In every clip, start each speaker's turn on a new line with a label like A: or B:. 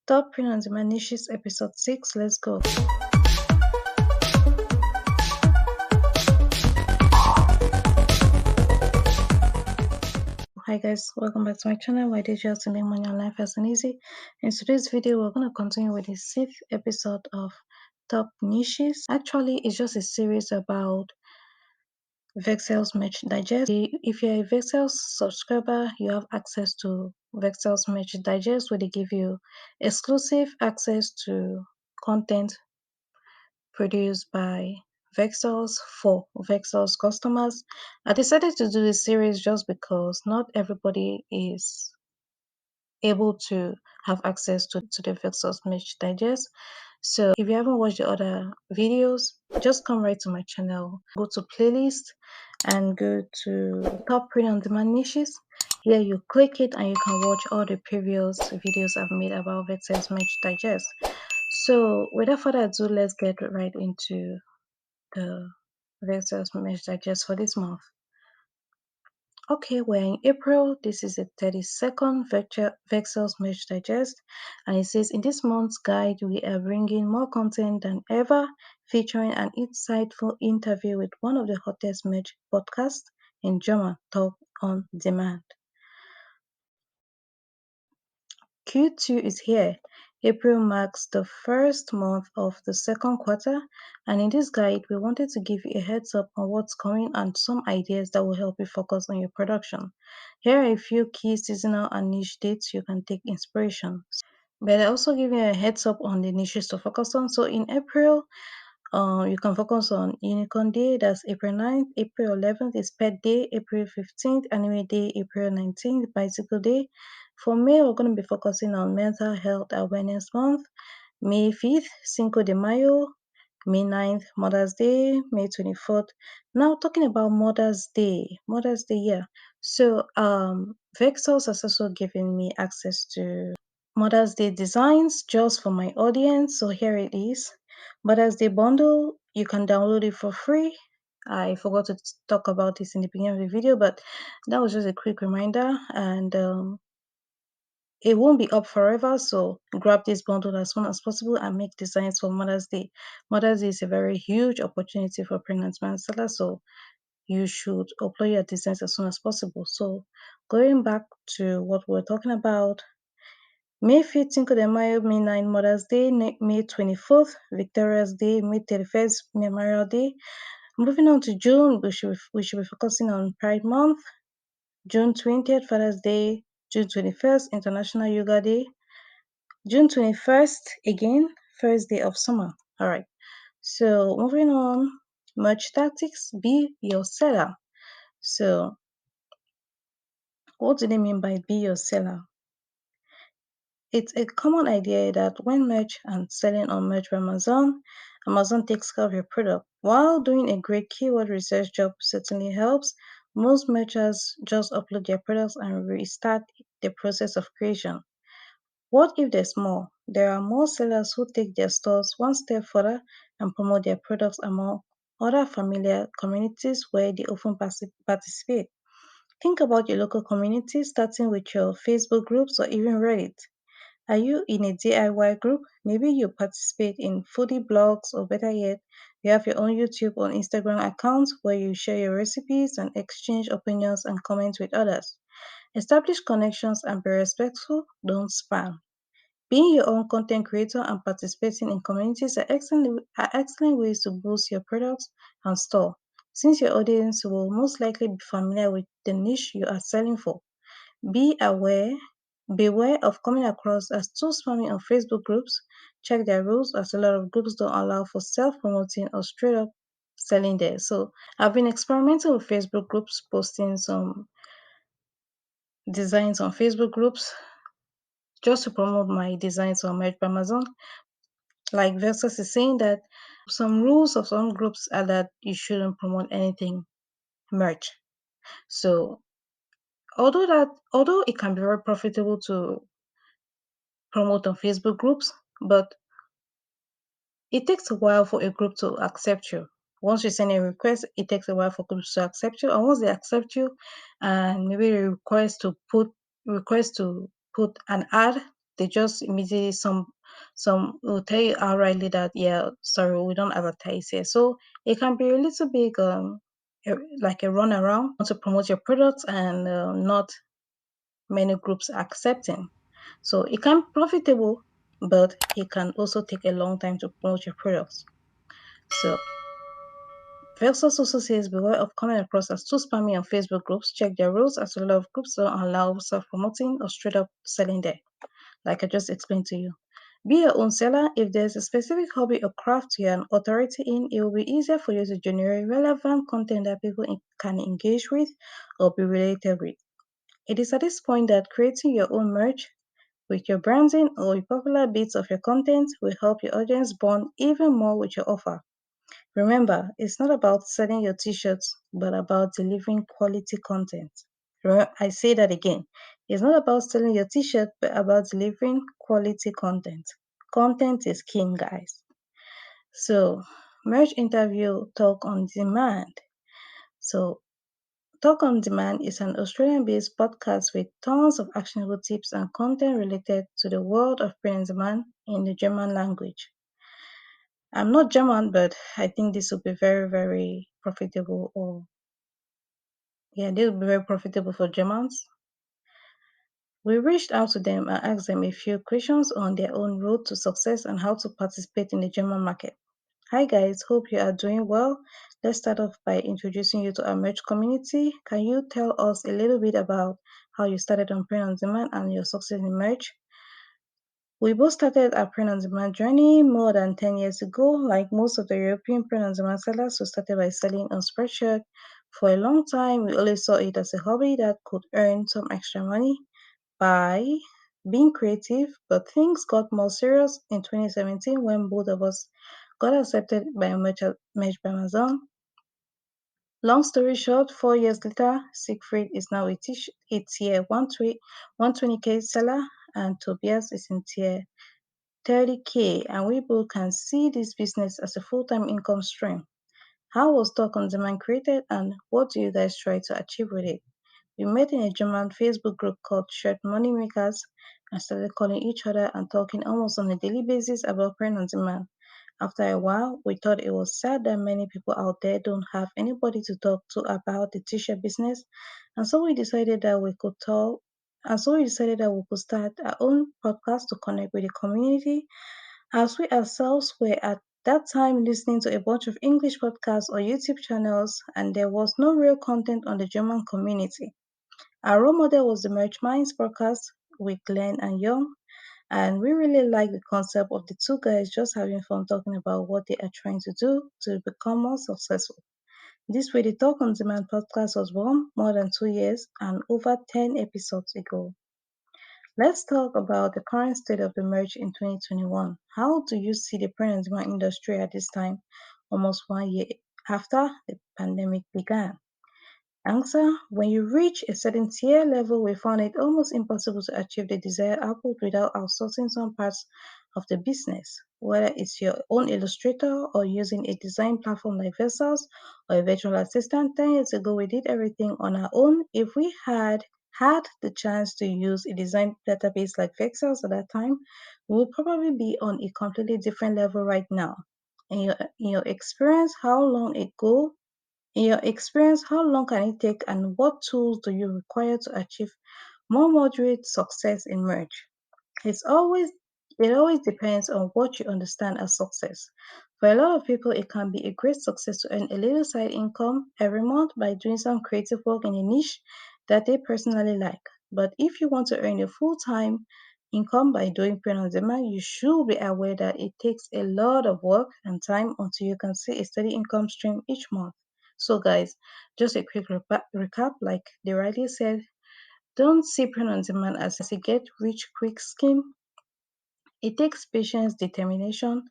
A: Top Print on Demand Niches Episode 6. Let's go. Hi guys, welcome back to my channel where I teach you how to make money on life fast and easy. In today's video, we're going to continue with the 6th episode of Top Niches. Actually, it's just a series about Vexels Merch Digest. If you're a Vexels subscriber, you have access to Vexels Merch Digest where they give you exclusive access to content produced by Vexels for Vexels customers. I decided to do this series just because not everybody is able to have access to the Vexels Merch Digest. So if you haven't watched the other videos, just come right to my channel. Go to playlist and go to top print on demand niches. Here you click it and you can watch all the previous videos I've made about Vexels Merch Digest. So without further ado, let's get right into the Vexels Merch Digest for this month. Okay, we're in April. This is the 32nd Vexels Merch Digest. And it says, in this month's guide, we are bringing more content than ever, featuring an insightful interview with one of the hottest merch podcasts in German, Talk on Demand. Q2 is here. April marks the first month of the second quarter, and in this guide, we wanted to give you a heads up on what's coming and some ideas that will help you focus on your production. Here are a few key seasonal and niche dates you can take inspiration. But I also give you a heads up on the niches to focus on. So in April, you can focus on Unicorn Day, that's April 9th, April 11th is Pet Day, April 15th, Anime Day, April 19th, Bicycle Day. For May, we're going to be focusing on Mental Health Awareness Month, May 5th, Cinco de Mayo, May 9th, Mother's Day, May 24th. Now, talking about Mother's Day, yeah. So, Vexels has also given me access to Mother's Day designs just for my audience. So here it is. Mother's Day bundle. You can download it for free. I forgot to talk about this in the beginning of the video, but that was just a quick reminder. And it won't be up forever. So grab this bundle as soon as possible and make designs for Mother's Day. Mother's Day is a very huge opportunity for pregnant man sellers. So you should upload your designs as soon as possible. So going back to what we're talking about, May 5th, Cinco de Mayo, May 9th, Mother's Day, May 24th, Victoria's Day, May 31st, Memorial Day. Moving on to June, we should be focusing on Pride Month, June 20th, Father's Day, June 21st, International Yoga Day, June 21st, again, first day of summer. All right. So moving on, merch tactics, be your seller. So what do they mean by be your seller? It's a common idea that when merch and selling on merch by Amazon, Amazon takes care of your product. While doing a great keyword research job certainly helps, most merchants just upload their products and restart the process of creation. What if there's more? There are more sellers who take their stores one step further and promote their products among other familiar communities where they often participate. Think about your local community, starting with your Facebook groups or even Reddit. Are you in a DIY group? Maybe you participate in foodie blogs, or better yet, you have your own YouTube or Instagram account where you share your recipes and exchange opinions and comments with others. Establish connections and be respectful, don't spam. Being your own content creator and participating in communities are excellent ways to boost your products and store, since your audience will most likely be familiar with the niche you are selling for. Beware of coming across as too spammy on Facebook groups. Check their rules, as a lot of groups don't allow for self-promoting or straight up selling there. So I've been experimenting with Facebook groups, posting some designs on Facebook groups just to promote my designs on Merch by Amazon. Like Vexels is saying that some rules of some groups are that you shouldn't promote anything merch. So although it can be very profitable to promote on Facebook groups, but it takes a while for a group to accept you. Once you send a request, it takes a while for groups to accept you. And once they accept you, and maybe request to put an ad, they just immediately some will tell you outrightly that yeah, sorry, we don't advertise here. So it can be a little bit like a run around to promote your products and not many groups accepting. So it can be profitable, but it can also take a long time to promote your products. So Vexels also says beware of coming across as too spammy on Facebook groups. Check their rules as a lot of groups don't allow self-promoting or straight up selling there, like I just explained to you. Be your own seller. If there's a specific hobby or craft you're an authority in, it will be easier for you to generate relevant content that people can engage with or be related with. It is at this point that creating your own merch with your branding or popular bits of your content will help your audience bond even more with your offer. Remember, it's not about selling your t shirts, but about delivering quality content. I say that again. It's not about selling your t shirt, but about delivering quality content. Content is king, guys. So, merch interview talk on demand. So, Talk on Demand is an Australian based podcast with tons of actionable tips and content related to the world of print on demand in the German language. I'm not German, but I think this will be very, very profitable. Or, yeah, this will be very profitable for Germans. We reached out to them and asked them a few questions on their own road to success and how to participate in the German market. Hi guys, hope you are doing well. Let's start off by introducing you to our merch community. Can you tell us a little bit about how you started on print on demand and your success in merch? We both started our print on demand journey more than 10 years ago. Like most of the European print on demand sellers, we started by selling on Spreadshirt. For a long time, we always saw it as a hobby that could earn some extra money by being creative, but things got more serious in 2017 when both of us got accepted by Merch by Amazon. Long story short, 4 years later, Siegfried is now a tier 120K seller, and Tobias is in tier 30K, and we both can see this business as a full-time income stream. How was Talk on Demand created, and what do you guys try to achieve with it? We met in a German Facebook group called Shirt Money Makers and started calling each other and talking almost on a daily basis about print on demand. After a while, we thought it was sad that many people out there don't have anybody to talk to about the t-shirt business, and so we decided that we could talk. And so we decided that we could start our own podcast to connect with the community, as we ourselves were at that time listening to a bunch of English podcasts or YouTube channels, and there was no real content on the German community. Our role model was the Merch Minds podcast with Glenn and Young, and we really like the concept of the two guys just having fun talking about what they are trying to do to become more successful. This way, the Talk on Demand podcast was born more than 2 years and over 10 episodes ago. Let's talk about the current state of the merch in 2021. How do you see the print on demand industry at this time, almost 1 year after the pandemic began? Answer: when you reach a certain tier level, we found it almost impossible to achieve the desired output without outsourcing some parts of the business, whether it's your own illustrator or using a design platform like Vexels or a virtual assistant. 10 years ago, we did everything on our own. If we had the chance to use a design database like Vexels at that time, we would probably be on a completely different level right now. In your experience, how long ago in your experience, how long can it take and what tools do you require to achieve more moderate success in merge? It's always it always depends on what you understand as success. For a lot of people, it can be a great success to earn a little side income every month by doing some creative work in a niche that they personally like. But if you want to earn a full-time income by doing print on demand, you should be aware that it takes a lot of work and time until you can see a steady income stream each month. So, guys, just a quick recap like they rightly said, don't see print on demand as a get rich quick scheme. It takes patience, determination,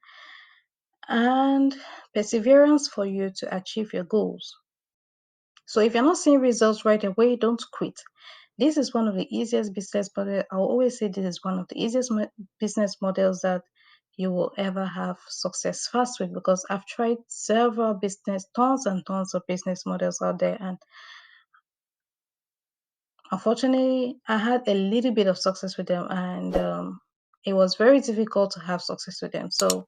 A: and perseverance for you to achieve your goals. So if you're not seeing results right away, don't quit. This is one of the easiest business models. I'll always say this is one of the easiest business models that you will ever have success fast with, because I've tried several tons and tons of business models out there, and unfortunately, I had a little bit of success with them, and it was very difficult to have success with them. So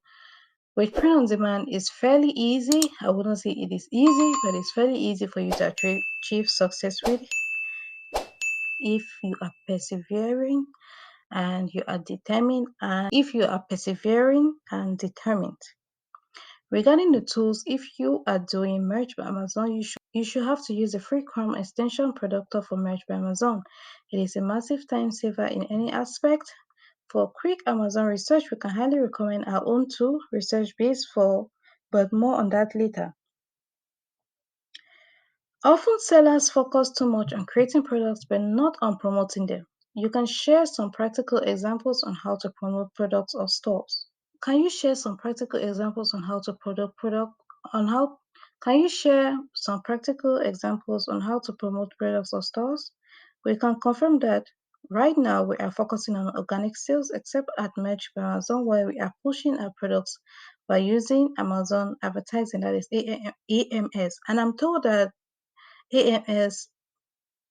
A: with print on demand, it's fairly easy. I wouldn't say it is easy, but it's fairly easy for you to achieve success with if you are persevering and you are determined, and if you are persevering and determined. Regarding the tools, if you are doing Merch by Amazon, you should have to use the free Chrome extension Productor for Merch by Amazon. It is a massive time saver in any aspect. For quick Amazon research, we can highly recommend our own tool, Research Base, but more on that later. Often sellers focus too much on creating products but not on promoting them. You can share some practical examples on how to promote products or stores. Can you share some practical examples on how to product on how can you share some practical examples on how to promote products or stores? We can confirm that right now we are focusing on organic sales except at Merch by Amazon where we are pushing our products by using Amazon advertising, that is AMS. And I'm told that AMS,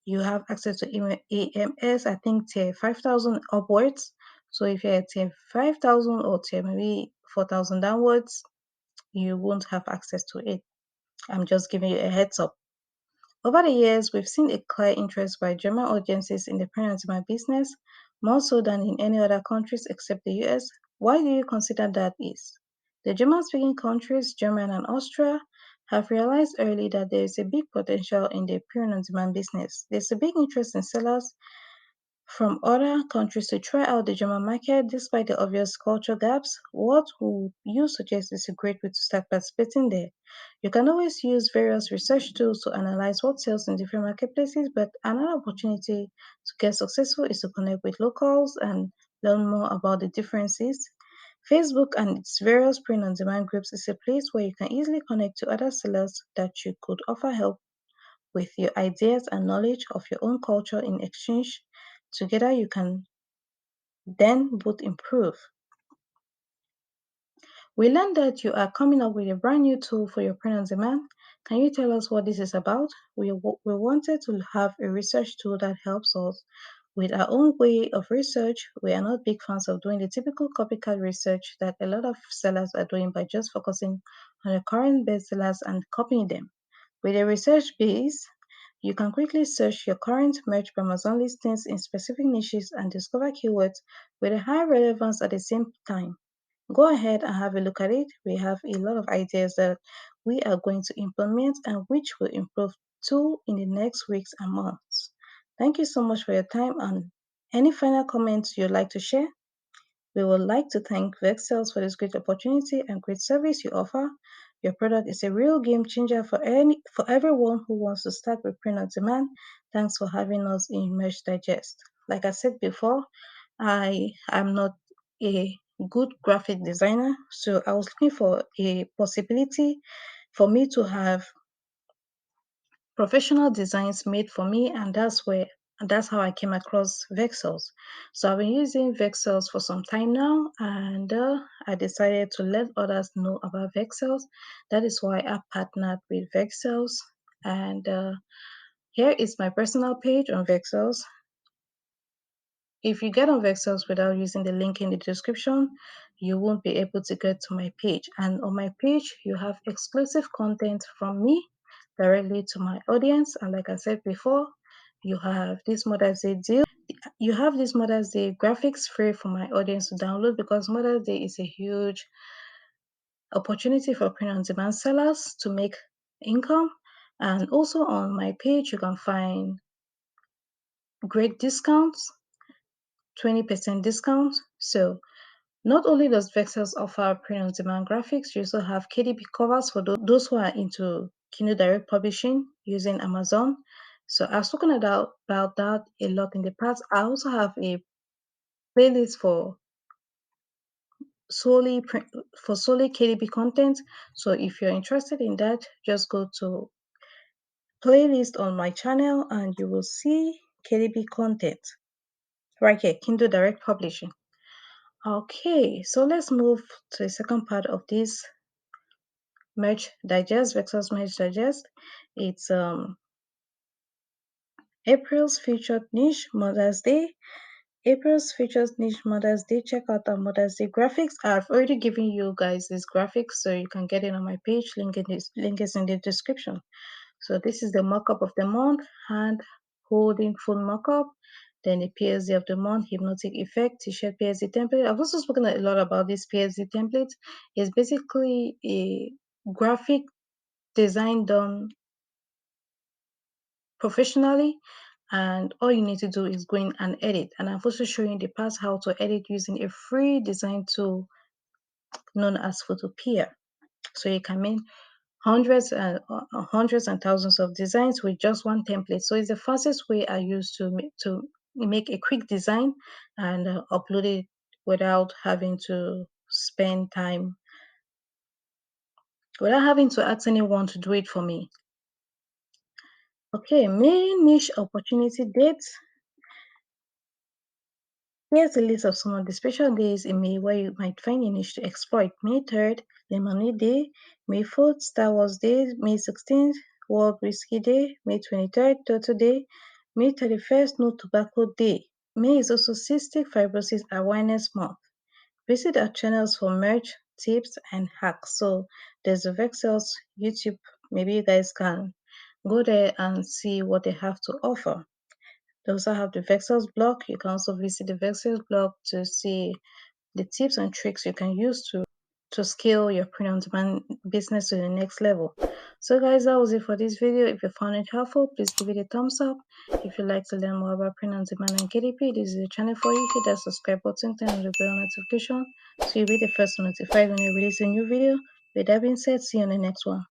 A: you have access to AMS, I think tier 5,000 upwards. So if you're at tier 5,000 or tier maybe 4,000 downwards, you won't have access to it. I'm just giving you a heads up. Over the years, we've seen a clear interest by German audiences in the print-on-demand business, more so than in any other countries except the US. Why do you consider that is? The German-speaking countries, Germany and Austria, have realized early that there is a big potential in the print-on-demand business. There's a big interest in sellers from other countries to try out the German market despite the obvious culture gaps. What would you suggest is a great way to start participating there? You can always use various research tools to analyze what sells in different marketplaces, but another opportunity to get successful is to connect with locals and learn more about the differences. Facebook and its various print on demand groups is a place where you can easily connect to other sellers that you could offer help with your ideas and knowledge of your own culture in exchange. Together, you can then both improve. We learned that you are coming up with a brand new tool for your print on demand. Can you tell us what this is about? We wanted to have a research tool that helps us with our own way of research. We are not big fans of doing the typical copycat research that a lot of sellers are doing by just focusing on the current bestsellers and copying them. With a research base, you can quickly search your current Merch by Amazon listings in specific niches and discover keywords with a high relevance at the same time. Go ahead and have a look at it. We have a lot of ideas that we are going to implement and which will improve too in the next weeks and months. Thank you so much for your time and any final comments you'd like to share. We would like to thank Vexels for this great opportunity and great service you offer. Your product is a real game changer for everyone who wants to start with print on demand. Thanks for having us in Merch Digest. Like I said before, I am not a good graphic designer, so I was looking for a possibility for me to have professional designs made for me, and that's how I came across Vexels. So I've been using Vexels for some time now, and I decided to let others know about Vexels. That is why I partnered with Vexels, and here is my personal page on Vexels. If you get on Vexels without using the link in the description, you won't be able to get to my page. And on my page, you have exclusive content from me directly to my audience. And like I said before, you have this Mother's Day deal. You have this Mother's Day graphics free for my audience to download because Mother's Day is a huge opportunity for print on demand sellers to make income. And also on my page, you can find great discounts, 20% discounts. So not only does Vexels offer print-on-demand graphics, you also have KDP covers for those who are into Kindle Direct Publishing using Amazon. So I've spoken about that a lot in the past. I also have a playlist solely for solely KDP content. So if you're interested in that, just go to playlist on my channel and you will see KDP content right here, Kindle Direct Publishing. Okay, so let's move to the second part of this Merch Digest, Vexels Merch Digest. It's April's featured niche, Mother's Day. April's features niche Mother's Day. Check out our Mother's Day graphics. I've already given you guys these graphics, so you can get it on my page. Link is in the description. So this is the markup of the month, hand holding phone markup. Then the PSD of the month, hypnotic effect, t-shirt PSD template. I've also spoken a lot about this PSD template. It's basically a graphic design done professionally, and all you need to do is go in and edit. And I've also shown you in the past how to edit using a free design tool known as Photopea. So you can make hundreds and thousands of designs with just one template. So it's the fastest way I use to make a quick design and upload it without having to spend time, without having to ask anyone to do it for me. Okay, main niche opportunity dates. Here's a list of some of the special days in May where you might find a niche to exploit. May 3rd, Lemonade Day. May 4th, Star Wars Day. May 16th, World Whiskey Day. May 23rd, Turtle Day. May 31st, No Tobacco Day. May is also Cystic Fibrosis Awareness Month. Visit our channels for merch, tips, and hacks. So there's a Vexels YouTube. Maybe you guys can go there and see what they have to offer. They also have the Vexels blog. You can also visit the Vexels blog to see the tips and tricks you can use to scale your print on demand business to the next level. So guys, that was it for this video. If you found it helpful, please give it a thumbs up. If you'd like to learn more about print on demand and KDP, this is the channel for you. Hit that subscribe button, turn on the bell notification so you'll be the first notified when I release a new video. With that being said, see you on the next one.